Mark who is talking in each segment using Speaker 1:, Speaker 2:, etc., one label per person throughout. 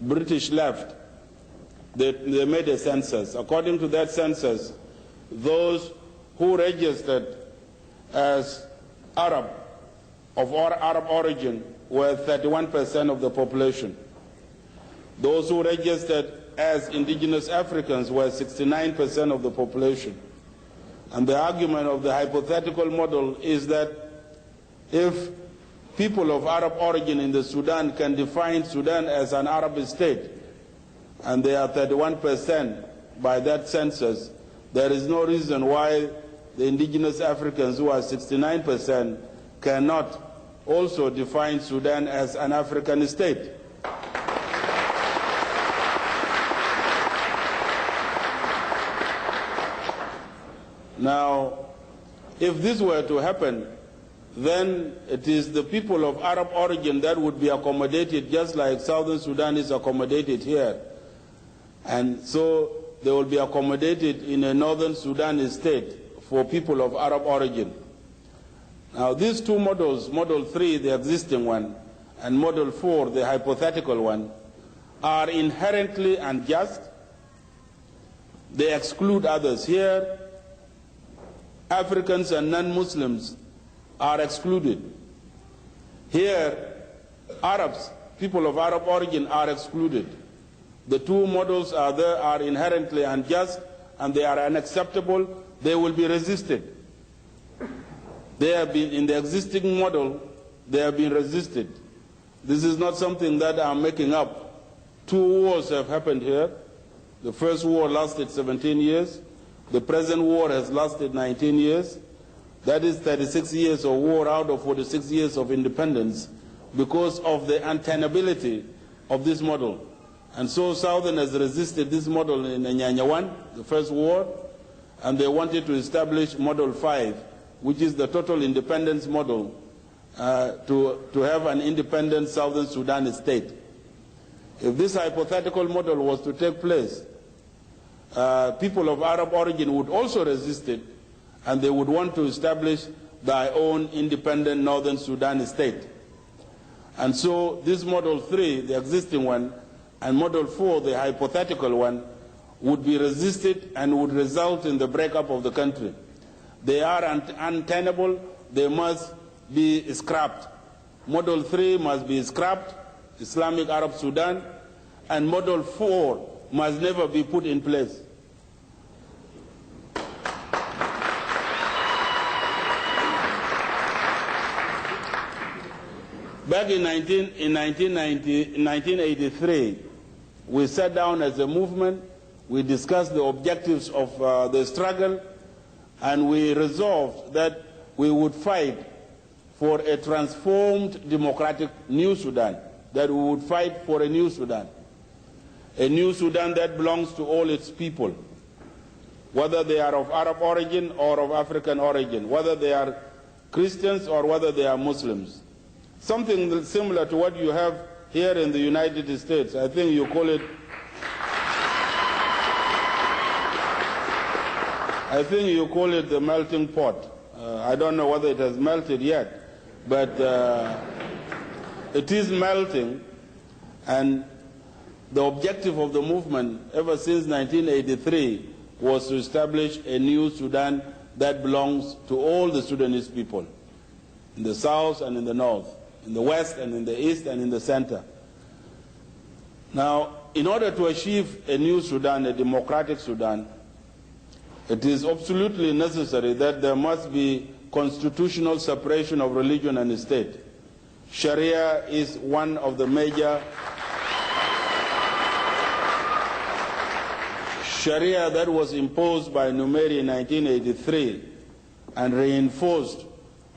Speaker 1: British left, they made a census. According to that census, those who registered as Arab, of Arab origin, were 31% of the population. Those who registered as indigenous Africans were 69% of the population. And the argument of the hypothetical model is that if people of Arab origin in the Sudan can define Sudan as an Arab state, and they are 31% by that census, there is no reason why the indigenous Africans, who are 69%, cannot also define Sudan as an African state. Now, if this were to happen, then it is the people of Arab origin that would be accommodated just like Southern Sudan is accommodated here. And so they will be accommodated in a Northern Sudan state for people of Arab origin. Now, these two models, Model 3, the existing one, and Model 4, the hypothetical one, are inherently unjust. They exclude others. Here, Africans and non-Muslims are excluded. Here, Arabs, people of Arab origin, are excluded. The two models are inherently unjust, and they are unacceptable. They will be resisted. They have been, in the existing model, they have been resisted. This is not something that I'm making up. 2 wars have happened here. The first war lasted 17 years. The present war has lasted 19 years. That is 36 years of war out of 46 years of independence because of the untenability of this model. And so Southern has resisted this model in Nyanya 1, the first war, and they wanted to establish Model 5, which is the total independence model, to have an independent Southern Sudan state. If this hypothetical model was to take place, people of Arab origin would also resist it, and they would want to establish their own independent Northern Sudan state. And so this Model 3, the existing one, and Model 4, the hypothetical one, would be resisted and would result in the breakup of the country. They are untenable. They must be scrapped. Model 3 must be scrapped, Islamic Arab Sudan, and Model 4 must never be put in place. Back in 1983, we sat down as a movement, we discussed the objectives of the struggle, and we resolved that we would fight for a transformed democratic new Sudan, that we would fight for a new Sudan that belongs to all its people, whether they are of Arab origin or of African origin, whether they are Christians or whether they are Muslims. Something similar to what you have here in the United States. I think you call it, the melting pot. I don't know whether it has melted yet, but it is melting, and the objective of the movement ever since 1983 was to establish a new Sudan that belongs to all the Sudanese people, in the south and in the north, in the west and in the east and in the center. Now, in order to achieve a new Sudan, a democratic Sudan, it is absolutely necessary that there must be constitutional separation of religion and state. Sharia is one of the major Sharia that was imposed by Numeri in 1983 and reinforced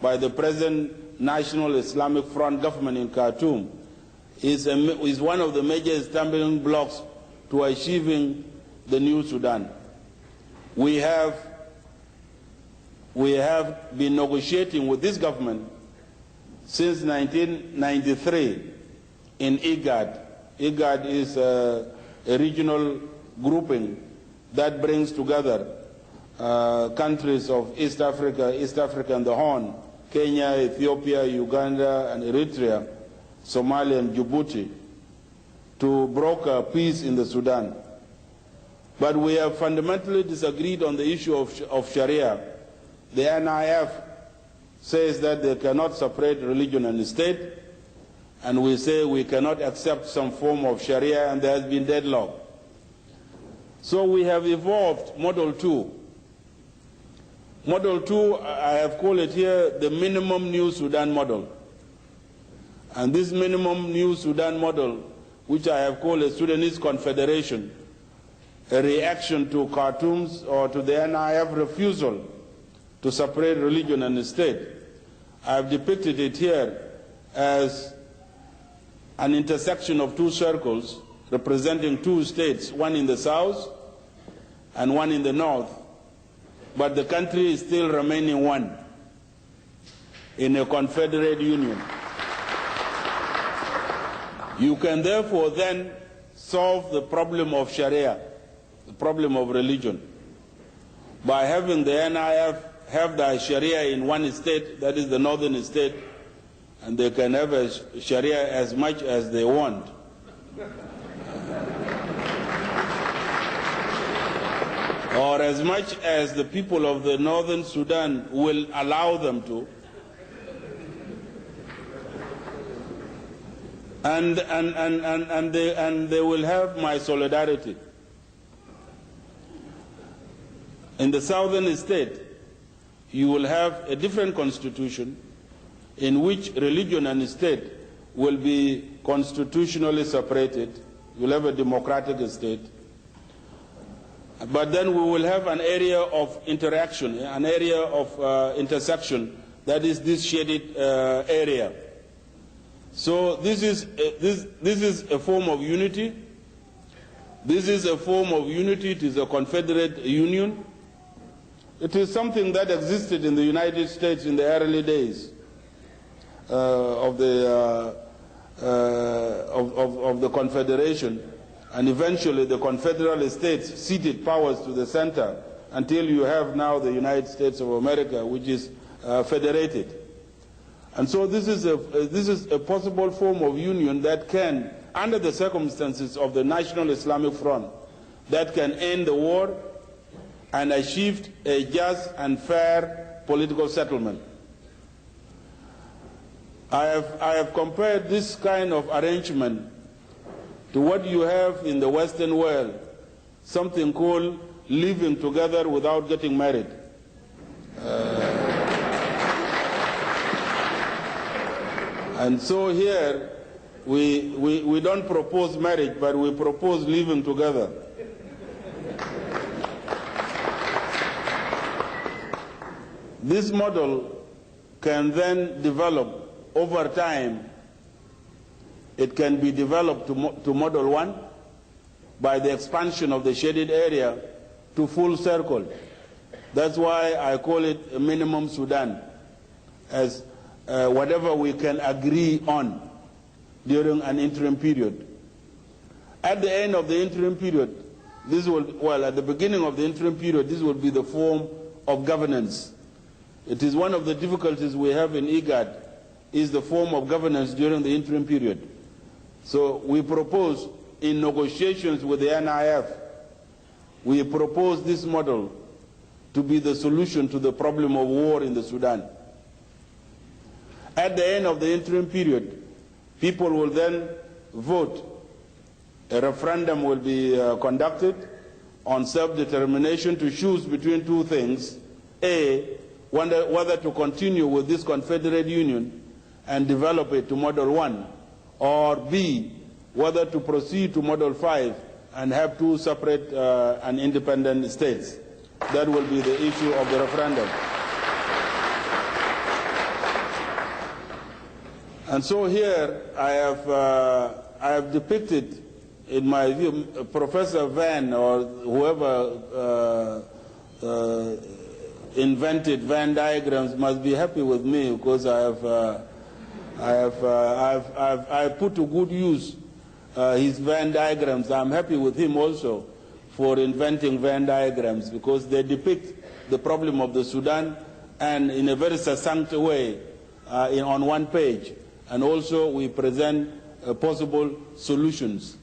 Speaker 1: by the present National Islamic Front government in Khartoum is one of the major stumbling blocks to achieving the new Sudan. We have been negotiating with this government since 1993 in IGAD. IGAD is a regional grouping that brings together countries of East Africa and the Horn, Kenya, Ethiopia, Uganda, and Eritrea, Somalia, and Djibouti. to broker peace in the Sudan. But we have fundamentally disagreed on the issue of Sharia. The NIF says that they cannot separate religion and state, and we say we cannot accept some form of Sharia, and there has been deadlock. So we have evolved Model 2. Model 2, I have called it here the minimum new Sudan model. And this minimum new Sudan model, which I have called a Sudanese Confederation, a reaction to Khartoum's or to the NIF refusal to separate religion and state. I have depicted it here as an intersection of two circles representing two states, one in the south and one in the north, but the country is still remaining one in a confederate union. You can therefore then solve the problem of Sharia, the problem of religion, by having the NIF have the Sharia in one state, that is the northern state, and they can have a Sharia as much as they want. Or as much as the people of the northern Sudan will allow them to. And they will have my solidarity. In the southern state, you will have a different constitution in which religion and state will be constitutionally separated. You will have a democratic state. But then we will have an area of interaction, an area of intersection, that is this shaded area. So this is a form of unity. This is a form of unity. It is a confederate union. It is something that existed in the United States in the early days of the Confederation, and eventually the Confederal States ceded powers to the center until you have now the United States of America, which is federated. And so this is a possible form of union that can, under the circumstances of the National Islamic Front, that can end the war and achieve a just and fair political settlement. I have compared this kind of arrangement to what you have in the Western world, something called living together without getting married. And so here, we don't propose marriage, but we propose living together. This model can then develop over time. It can be developed to Model 1 by the expansion of the shaded area to full circle. That's why I call it a minimum Sudan, as whatever we can agree on during an interim period. At the end of the interim period, at the beginning of the interim period, this will be the form of governance. It is one of the difficulties we have in IGAD, is the form of governance during the interim period. So we propose, in negotiations with the NIF, we propose this model to be the solution to the problem of war in the Sudan. At the end of the interim period, people will then vote. A referendum will be conducted on self-determination to choose between two things. A, whether to continue with this confederate union and develop it to Model 1, or B, whether to proceed to Model 5 and have two separate and independent states. That will be the issue of the referendum. And so here I have depicted, in my view, Professor Van or whoever invented Venn diagrams must be happy with me, because I put to good use his Venn diagrams. I'm happy with him also for inventing Venn diagrams, because they depict the problem of the Sudan, and in a very succinct way on one page. And also we present possible solutions.